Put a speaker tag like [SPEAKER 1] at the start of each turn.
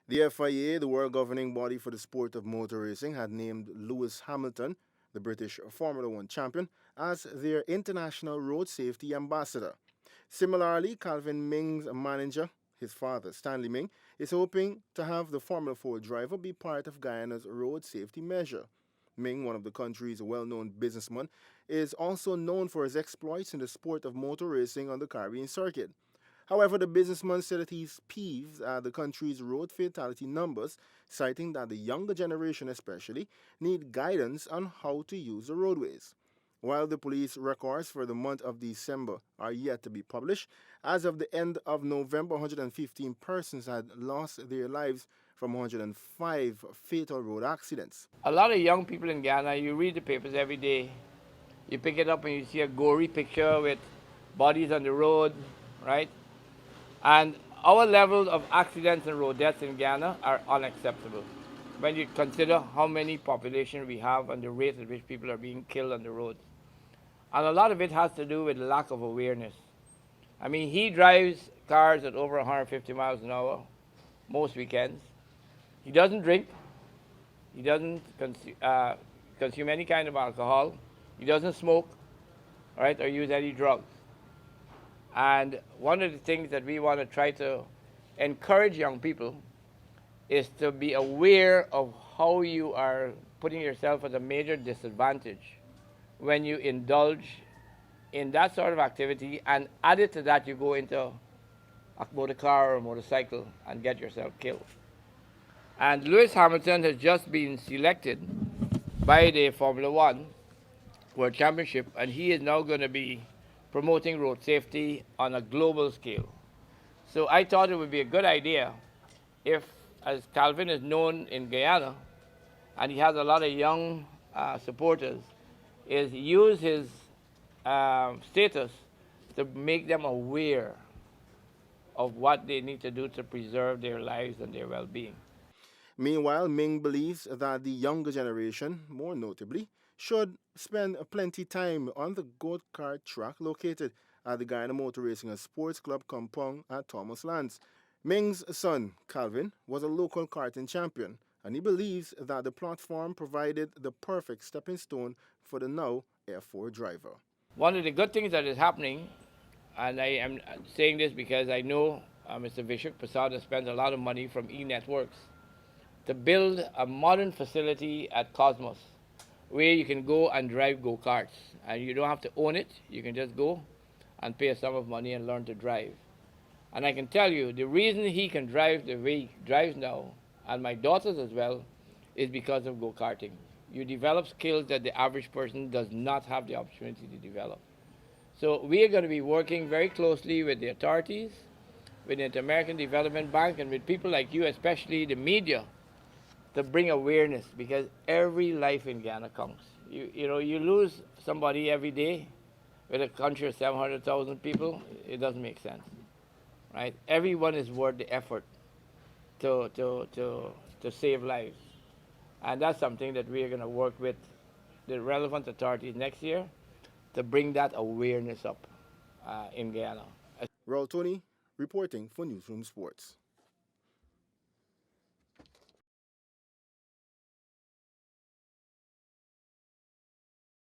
[SPEAKER 1] The FIA, the world governing body for the sport of motor racing, had named Lewis Hamilton, the British Formula One champion, as their international road safety ambassador. Similarly, Calvin Ming's manager, his father, Stanley Ming, is hoping to have the Formula 4 driver be part of Guyana's road safety measure. Ming, one of the country's well known businessmen, is also known for his exploits in the sport of motor racing on the Caribbean circuit. However, the businessman said that he's peeved at the country's road fatality numbers, citing that the younger generation, especially, need guidance on how to use the roadways. While the police records for the month of December are yet to be published, as of the end of November, 115 persons had lost their lives from 105 fatal road accidents.
[SPEAKER 2] A lot of young people in Ghana, you read the papers every day. You pick it up and you see a gory picture with bodies on the road, right? And our levels of accidents and road deaths in Ghana are unacceptable. When you consider how many population we have and the rate at which people are being killed on the roads. And a lot of it has to do with lack of awareness. I mean, he drives cars at over 150 miles an hour most weekends. He doesn't drink. He doesn't consume any kind of alcohol. He doesn't smoke, right, or use any drugs. And one of the things that we want to try to encourage young people is to be aware of how you are putting yourself at a major disadvantage when you indulge in that sort of activity, and added to that, you go into a motor car or a motorcycle and get yourself killed. And Lewis Hamilton has just been selected by the Formula One World Championship, and he is now going to be promoting road safety on a global scale. So I thought it would be a good idea if, as Calvin is known in Guyana, and he has a lot of young supporters, is use his status to make them aware of what they need to do to preserve their lives and their well-being.
[SPEAKER 1] Meanwhile, Ming believes that the younger generation, more notably, should spend plenty time on the go-kart track located at the Guyana Motor Racing and Sports Club compound at Thomas Lands. Ming's son, Calvin, was a local karting champion, and he believes that the platform provided the perfect stepping stone for the now F4 driver.
[SPEAKER 2] One of the good things that is happening, and I am saying this because I know Mr. Vishak Prasad has spent a lot of money from E-Networks to build a modern facility at Cosmos where you can go and drive go-karts. And you don't have to own it. You can just go and pay a sum of money and learn to drive. And I can tell you, the reason he can drive the way he drives now, and my daughters as well, is because of go-karting. You develop skills that the average person does not have the opportunity to develop. So we are going to be working very closely with the authorities, with the Inter-American Development Bank, and with people like you, especially the media, to bring awareness, because every life in Ghana counts. You lose somebody every day with a country of 700,000 people, it doesn't make sense, right? Everyone is worth the effort to save lives. And that's something that we are going to work with the relevant authorities next year to bring that awareness up in Guyana.
[SPEAKER 1] Raul Tony reporting for Newsroom Sports.